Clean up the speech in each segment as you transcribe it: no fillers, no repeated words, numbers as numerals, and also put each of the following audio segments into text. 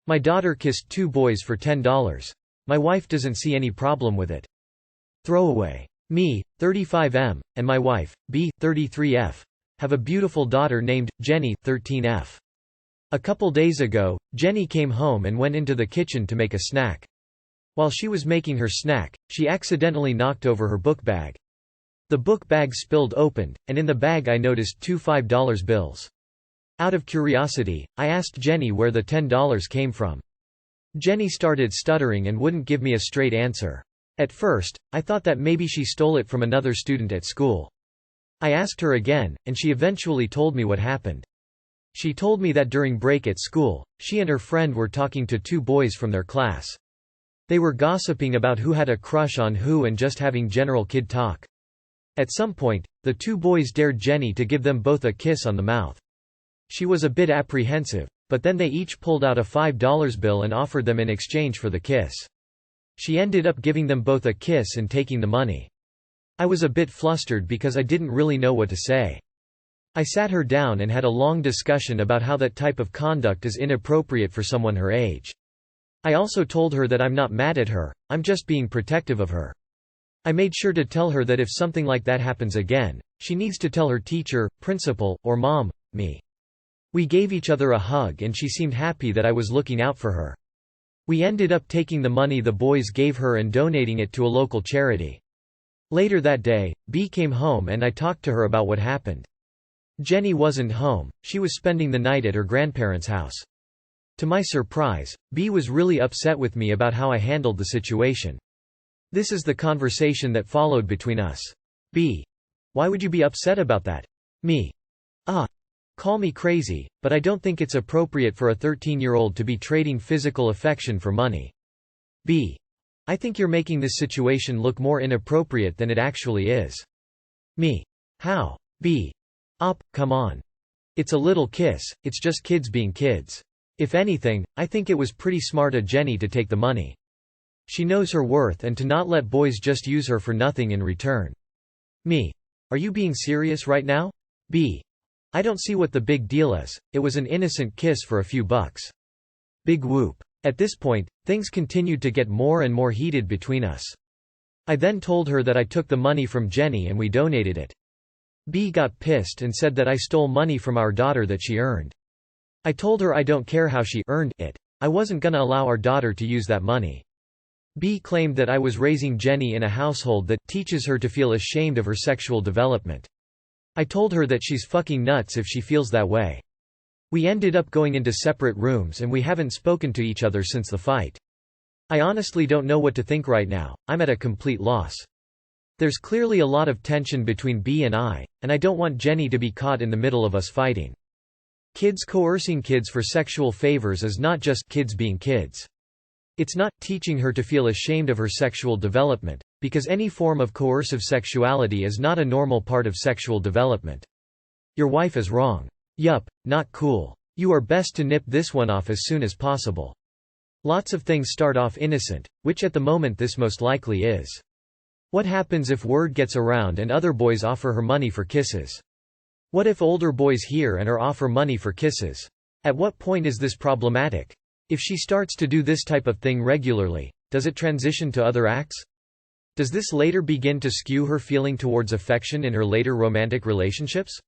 My daughter kissed 2 boys for $10. My wife doesn't see any problem with it. Throwaway. Me, 35M, and my wife, B, 33F, have a beautiful daughter named Jenny, 13F. A couple days ago, Jenny came home and went into the kitchen to make a snack. While she was making her snack, she accidentally knocked over her book bag. The book bag spilled open, and in the bag I noticed 2 $5 bills. Out of curiosity, I asked Jenny where the $10 came from. Jenny started stuttering and wouldn't give me a straight answer. At first, I thought that maybe she stole it from another student at school. I asked her again, and she eventually told me what happened. She told me that during break at school, she and her friend were talking to 2 boys from their class. They were gossiping about who had a crush on who and just having general kid talk. At some point, the 2 boys dared Jenny to give them both a kiss on the mouth. She was a bit apprehensive, but then they each pulled out a $5 bill and offered them in exchange for the kiss. She ended up giving them both a kiss and taking the money. I was a bit flustered because I didn't really know what to say. I sat her down and had a long discussion about how that type of conduct is inappropriate for someone her age. I also told her that I'm not mad at her, I'm just being protective of her. I made sure to tell her that if something like that happens again, she needs to tell her teacher, principal, or mom, me. We gave each other a hug and she seemed happy that I was looking out for her. We ended up taking the money the boys gave her and donating it to a local charity. Later that day, B came home and I talked to her about what happened. Jenny wasn't home, she was spending the night at her grandparents' house. To my surprise, B was really upset with me about how I handled the situation. This is the conversation that followed between us. B: Why would you be upset about that? Me: Call me crazy, but I don't think it's appropriate for a 13-year-old to be trading physical affection for money. B: I think you're making this situation look more inappropriate than it actually is. Me: How? B: Come on. It's a little kiss, it's just kids being kids. If anything, I think it was pretty smart of Jenny to take the money. She knows her worth and to not let boys just use her for nothing in return. Me: Are you being serious right now? B: I don't see what the big deal is, it was an innocent kiss for a few bucks. Big whoop. At this point, things continued to get more and more heated between us. I then told her that I took the money from Jenny and we donated it. B got pissed and said that I stole money from our daughter that she earned. I told her I don't care how she earned it. I wasn't gonna allow our daughter to use that money. B claimed that I was raising Jenny in a household that teaches her to feel ashamed of her sexual development. I told her that she's fucking nuts if she feels that way. We ended up going into separate rooms and we haven't spoken to each other since the fight. I honestly don't know what to think right now, I'm at a complete loss. There's clearly a lot of tension between B and I don't want Jenny to be caught in the middle of us fighting. Kids coercing kids for sexual favors is not just kids being kids. It's not teaching her to feel ashamed of her sexual development, because any form of coercive sexuality is not a normal part of sexual development. Your wife is wrong. Yup, not cool. You are best to nip this one off as soon as possible. Lots of things start off innocent, which at the moment this most likely is. What happens if word gets around and other boys offer her money for kisses? What if older boys hear and or offer money for kisses? At what point is this problematic? If she starts to do this type of thing regularly, does it transition to other acts? Does this later begin to skew her feeling towards affection in her later romantic relationships?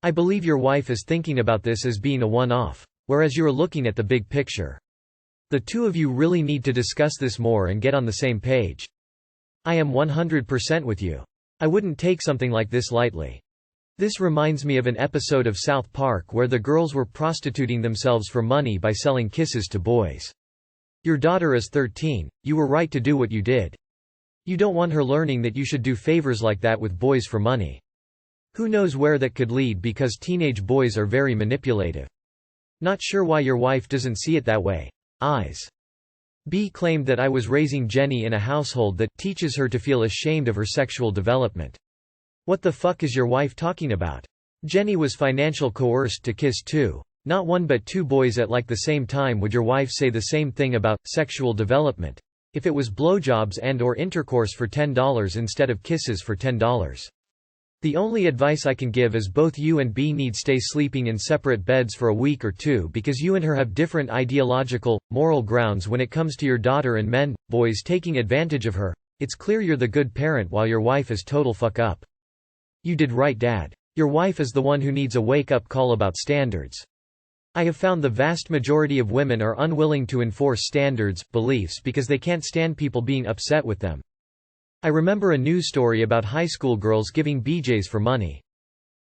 I believe your wife is thinking about this as being a one-off, whereas you're looking at the big picture. The two of you really need to discuss this more and get on the same page. I am 100% with you. I wouldn't take something like this lightly. This reminds me of an episode of South Park where the girls were prostituting themselves for money by selling kisses to boys. Your daughter is 13, you were right to do what you did. You don't want her learning that you should do favors like that with boys for money. Who knows where that could lead because teenage boys are very manipulative. Not sure why your wife doesn't see it that way. Eyes. B claimed that I was raising Jenny in a household that teaches her to feel ashamed of her sexual development. What the fuck is your wife talking about? Jenny was financial coerced to kiss not one but 2 boys at like the same time. Would your wife say the same thing about sexual development if it was blowjobs and or intercourse for $10 instead of kisses for $10? The only advice I can give is both you and B need stay sleeping in separate beds for a week or two because you and her have different ideological, moral grounds when it comes to your daughter and men, boys taking advantage of her. It's clear you're the good parent while your wife is total fuck up. You did right, Dad. Your wife is the one who needs a wake-up call about standards. I have found the vast majority of women are unwilling to enforce standards, beliefs because they can't stand people being upset with them. I remember a news story about high school girls giving BJs for money.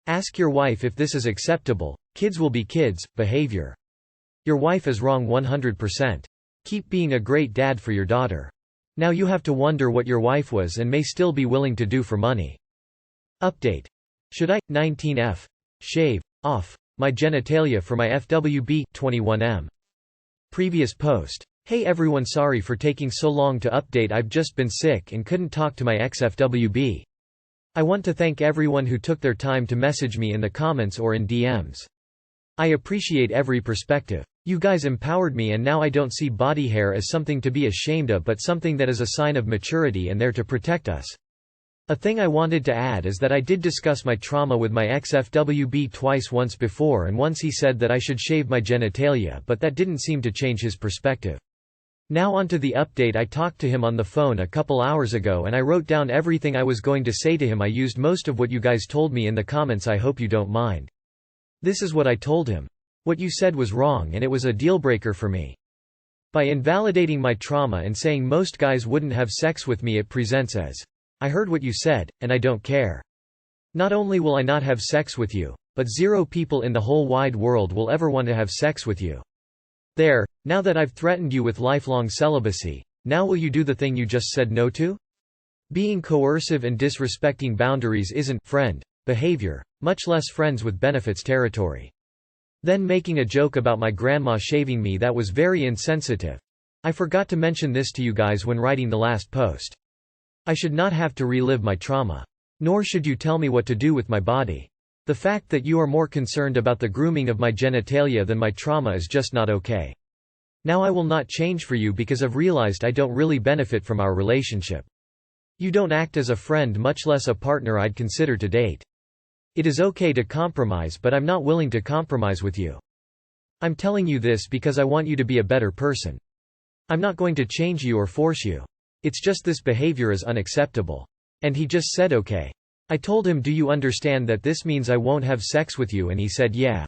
Ask your wife if this is acceptable. Kids will be kids, behavior. Your wife is wrong 100%. Keep being a great dad for your daughter. Now you have to wonder what your wife was and may still be willing to do for money. Update. Should I, 19F, shave off my genitalia for my FWB, 21M? Previous post. Hey everyone, sorry for taking so long to update. I've just been sick and couldn't talk to my ex-FWB. I want to thank everyone who took their time to message me in the comments or in DMs. I appreciate every perspective. You guys empowered me and now I don't see body hair as something to be ashamed of but something that is a sign of maturity and there to protect us. A thing I wanted to add is that I did discuss my trauma with my ex-FWB twice, once before and once he said that I should shave my genitalia, but that didn't seem to change his perspective. Now onto the update. I talked to him on the phone a couple hours ago and I wrote down everything I was going to say to him. I used most of what you guys told me in the comments. I hope you don't mind. This is what I told him. What you said was wrong and it was a deal-breaker for me. By invalidating my trauma and saying most guys wouldn't have sex with me, it presents as, I heard what you said, and I don't care. Not only will I not have sex with you, but 0 people in the whole wide world will ever want to have sex with you. There, now that I've threatened you with lifelong celibacy, now will you do the thing you just said no to? Being coercive and disrespecting boundaries isn't friend behavior, much less friends with benefits territory. Then making a joke about my grandma shaving me, that was very insensitive. I forgot to mention this to you guys when writing the last post. I should not have to relive my trauma. Nor should you tell me what to do with my body. The fact that you are more concerned about the grooming of my genitalia than my trauma is just not okay. Now I will not change for you because I've realized I don't really benefit from our relationship. You don't act as a friend, much less a partner I'd consider to date. It is okay to compromise, but I'm not willing to compromise with you. I'm telling you this because I want you to be a better person. I'm not going to change you or force you. It's just this behavior is unacceptable. And he just said okay. I told him, do you understand that this means I won't have sex with you, and he said yeah.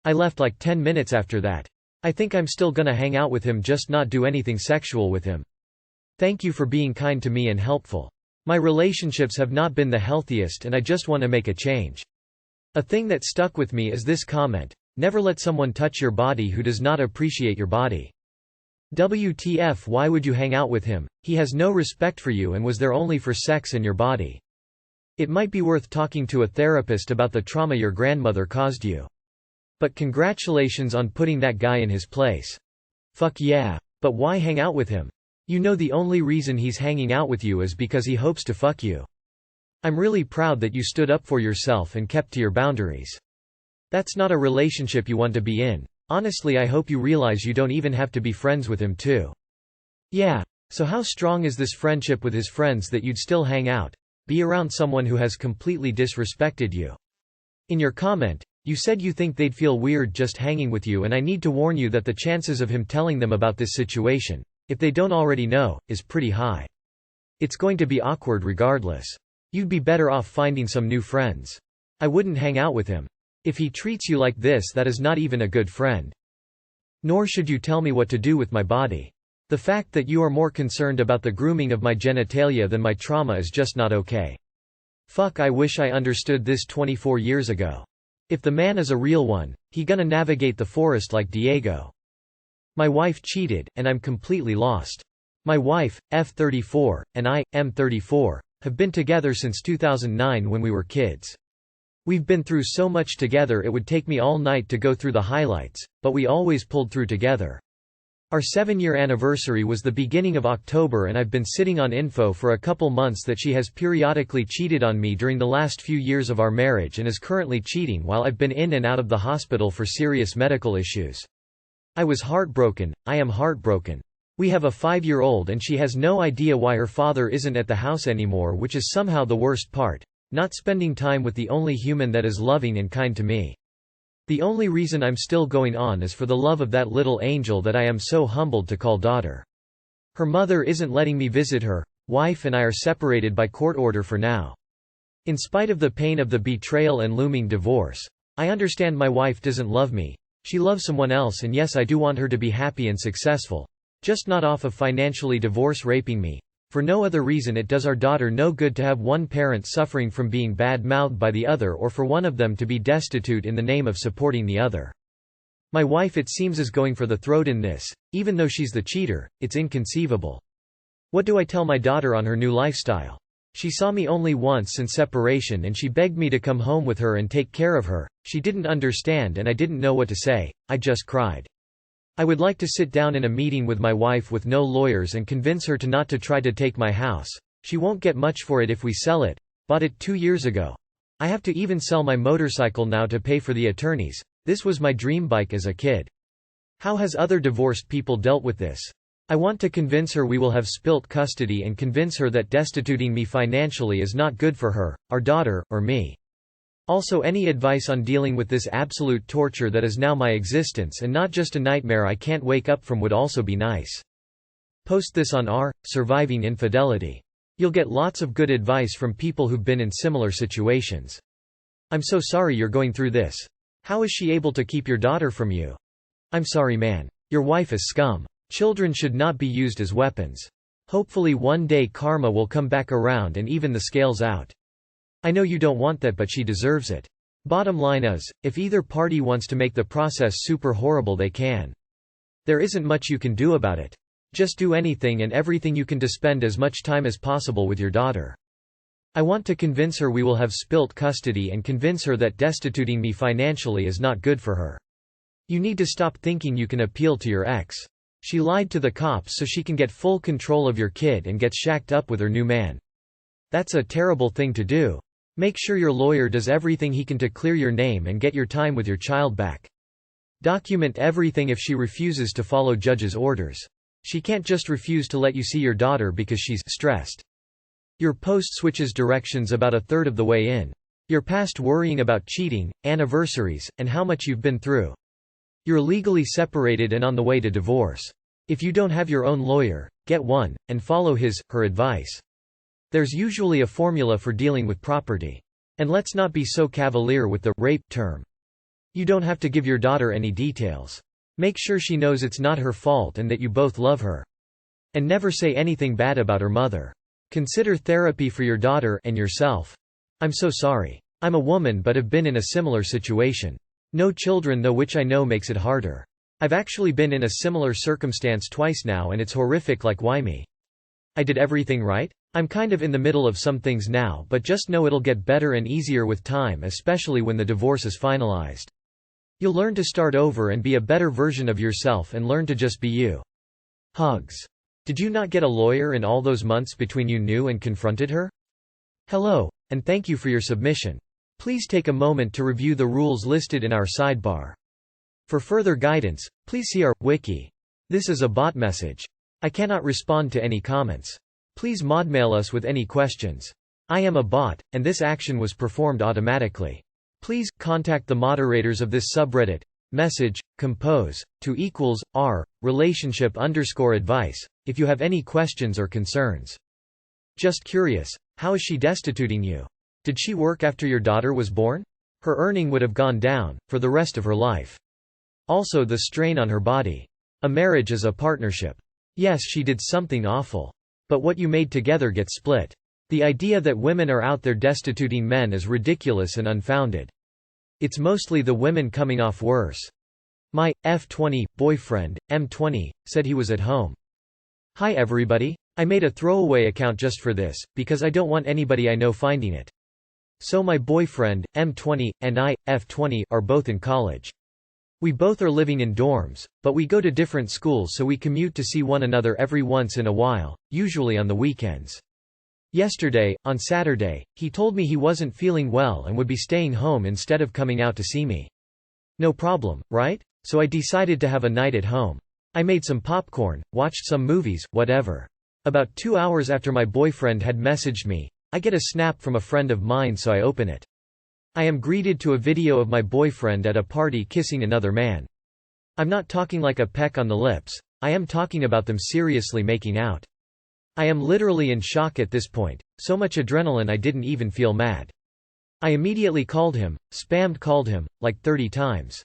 I left like 10 minutes after that. I think I'm still gonna hang out with him, just not do anything sexual with him. Thank you for being kind to me and helpful. My relationships have not been the healthiest and I just want to make a change. A thing that stuck with me is this comment: never let someone touch your body who does not appreciate your body. WTF, why would you hang out with him? He has no respect for you and was there only for sex and your body. It might be worth talking to a therapist about the trauma your grandmother caused you. But congratulations on putting that guy in his place. Fuck yeah. But why hang out with him? You know the only reason he's hanging out with you is because he hopes to fuck you. I'm really proud that you stood up for yourself and kept to your boundaries. That's not a relationship you want to be in. Honestly, I hope you realize you don't even have to be friends with him too. Yeah. So how strong is this friendship with his friends that you'd still hang out, be around someone who has completely disrespected you? In your comment, you said you think they'd feel weird just hanging with you, and I need to warn you that the chances of him telling them about this situation, if they don't already know, is pretty high. It's going to be awkward regardless. You'd be better off finding some new friends. I wouldn't hang out with him. If he treats you like this, that is not even a good friend. Nor should you tell me what to do with my body. The fact that you are more concerned about the grooming of my genitalia than my trauma is just not okay. Fuck, I wish I understood this 24 years ago. If the man is a real one, he gonna navigate the forest like Diego. My wife cheated, and I'm completely lost. My wife, F34, and I, M34, have been together since 2009 when we were kids. We've been through so much together it would take me all night to go through the highlights, but we always pulled through together. Our 7-year anniversary was the beginning of October, and I've been sitting on info for a couple months that she has periodically cheated on me during the last few years of our marriage and is currently cheating while I've been in and out of the hospital for serious medical issues. I was heartbroken. I am heartbroken. We have a 5-year-old and she has no idea why her father isn't at the house anymore, which is somehow the worst part. not spending time with the only human that is loving and kind to me. The only reason I'm still going on is for the love of that little angel that I am so humbled to call daughter. Her mother isn't letting me visit her. Wife and I are separated by court order for now. In spite of the pain of the betrayal and looming divorce, I understand my wife doesn't love me. She loves someone else, and yes, I do want her to be happy and successful. Just not off of financially divorce raping me. For no other reason. It does our daughter no good to have one parent suffering from being bad-mouthed by the other, or for one of them to be destitute in the name of supporting the other. My wife, it seems, is going for the throat in this. Even though she's the cheater, it's inconceivable. What do I tell my daughter on her new lifestyle? She saw me only once since separation and she begged me to come home with her and take care of her. She didn't understand and I didn't know what to say. I just cried. I would like to sit down in a meeting with my wife with no lawyers and convince her to not to try to take my house. She won't get much for it if we sell it. Bought it 2 years ago. I have to even sell my motorcycle now to pay for the attorneys. This was my dream bike as a kid. How has other divorced people dealt with this? I want to convince her we will have spilt custody and convince her that destituting me financially is not good for her, our daughter, or me. Also, any advice on dealing with this absolute torture that is now my existence and not just a nightmare I can't wake up from would also be nice. Post this on Surviving Infidelity. You'll get lots of good advice from people who've been in similar situations. I'm so sorry you're going through this. How is she able to keep your daughter from you? I'm sorry, man. Your wife is scum. Children should not be used as weapons. Hopefully one day karma will come back around and even the scales out. I know you don't want that, but she deserves it. Bottom line is, if either party wants to make the process super horrible, they can. There isn't much you can do about it. Just do anything and everything you can to spend as much time as possible with your daughter. I want to convince her we will have spilt custody and convince her that destituting me financially is not good for her. You need to stop thinking you can appeal to your ex. She lied to the cops so she can get full control of your kid and gets shacked up with her new man. That's a terrible thing to do. Make sure your lawyer does everything he can to clear your name and get your time with your child back. Document everything if she refuses to follow judge's orders. She can't just refuse to let you see your daughter because she's stressed. Your post switches directions about a third of the way in. You're past worrying about cheating, anniversaries, and how much you've been through. You're legally separated and on the way to divorce. If you don't have your own lawyer, get one, and follow her advice. There's usually a formula for dealing with property. And let's not be so cavalier with the rape term. You don't have to give your daughter any details. Make sure she knows it's not her fault and that you both love her. And never say anything bad about her mother. Consider therapy for your daughter and yourself. I'm so sorry. I'm a woman but have been in a similar situation. No children though, which I know makes it harder. I've actually been in a similar circumstance twice now and it's horrific. Like, why me? I did everything right? I'm kind of in the middle of some things now, but just know it'll get better and easier with time, especially when the divorce is finalized. You'll learn to start over and be a better version of yourself and learn to just be you. Hugs. Did you not get a lawyer in all those months between you knew and confronted her? Hello, and thank you for your submission. Please take a moment to review the rules listed in our sidebar. For further guidance, please see our wiki. This is a bot message. I cannot respond to any comments. Please modmail us with any questions. I am a bot, and this action was performed automatically. Please contact the moderators of this subreddit. Message compose to =r relationship_advice if you have any questions or concerns. Just curious, how is she destituting you? Did she work after your daughter was born? Her earning would have gone down for the rest of her life. Also, the strain on her body. A marriage is a partnership. Yes, she did something awful. But what you made together gets split. The idea that women are out there destituting men is ridiculous and unfounded. It's mostly the women coming off worse. My F20 boyfriend, M20, said he was at home. Hi everybody. I made a throwaway account just for this, because I don't want anybody I know finding it. So my boyfriend, M20, and I, F20, are both in college. We both are living in dorms, but we go to different schools, so we commute to see one another every once in a while, usually on the weekends. Yesterday, on Saturday, he told me he wasn't feeling well and would be staying home instead of coming out to see me. No problem, right? So I decided to have a night at home. I made some popcorn, watched some movies, whatever. About 2 hours after my boyfriend had messaged me, I get a snap from a friend of mine, so I open it. I am greeted to a video of my boyfriend at a party kissing another man. I'm not talking like a peck on the lips, I am talking about them seriously making out. I am literally in shock at this point, so much adrenaline I didn't even feel mad. I immediately called him, called him, like 30 times.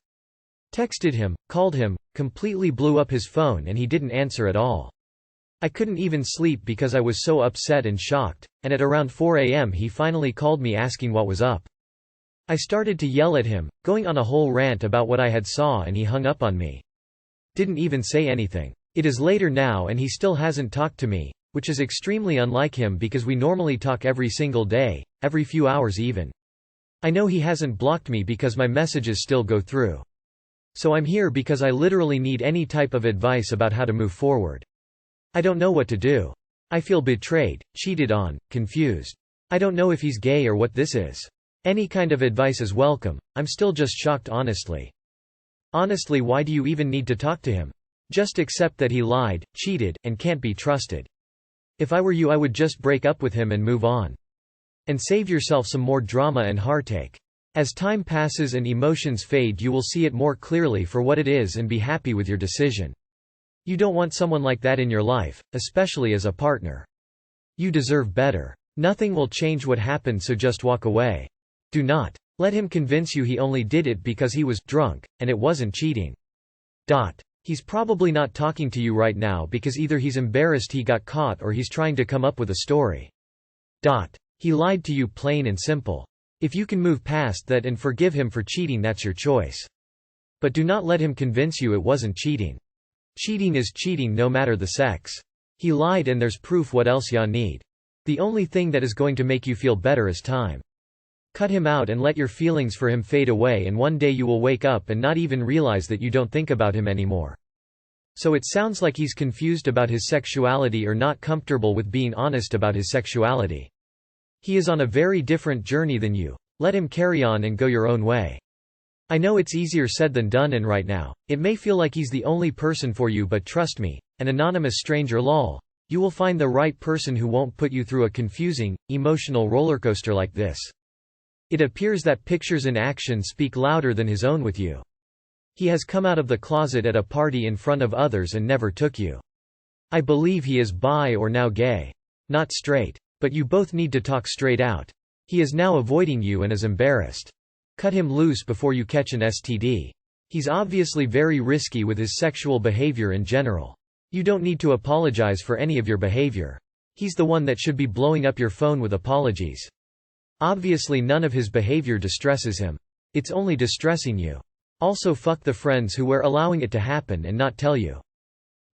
Texted him, called him, completely blew up his phone and he didn't answer at all. I couldn't even sleep because I was so upset and shocked, and at around 4 a.m. he finally called me asking what was up. I started to yell at him, going on a whole rant about what I had saw, and he hung up on me. Didn't even say anything. It is later now and he still hasn't talked to me, which is extremely unlike him because we normally talk every single day, every few hours even. I know he hasn't blocked me because my messages still go through. So I'm here because I literally need any type of advice about how to move forward. I don't know what to do. I feel betrayed, cheated on, confused. I don't know if he's gay or what this is. Any kind of advice is welcome. I'm still just shocked, honestly. Honestly, why do you even need to talk to him? Just accept that he lied, cheated, and can't be trusted. If I were you, I would just break up with him and move on. And save yourself some more drama and heartache. As time passes and emotions fade, you will see it more clearly for what it is and be happy with your decision. You don't want someone like that in your life, especially as a partner. You deserve better. Nothing will change what happened, so just walk away. Do not let him convince you he only did it because he was drunk, and it wasn't cheating. He's probably not talking to you right now because either he's embarrassed he got caught or he's trying to come up with a story. He lied to you, plain and simple. If you can move past that and forgive him for cheating, that's your choice. But do not let him convince you it wasn't cheating. Cheating is cheating no matter the sex. He lied and there's proof. What else ya need? The only thing that is going to make you feel better is time. Cut him out and let your feelings for him fade away, and one day you will wake up and not even realize that you don't think about him anymore. So it sounds like he's confused about his sexuality or not comfortable with being honest about his sexuality. He is on a very different journey than you. Let him carry on and go your own way. I know it's easier said than done, and right now, it may feel like he's the only person for you, but trust me, an anonymous stranger lol, you will find the right person who won't put you through a confusing, emotional rollercoaster like this. It appears that pictures in action speak louder than his own with you. He has come out of the closet at a party in front of others and never took you. I believe he is bi or now gay. Not straight. But you both need to talk straight out. He is now avoiding you and is embarrassed. Cut him loose before you catch an STD. He's obviously very risky with his sexual behavior in general. You don't need to apologize for any of your behavior. He's the one that should be blowing up your phone with apologies. Obviously none of his behavior distresses him. It's only distressing you. Also fuck the friends who were allowing it to happen and not tell you.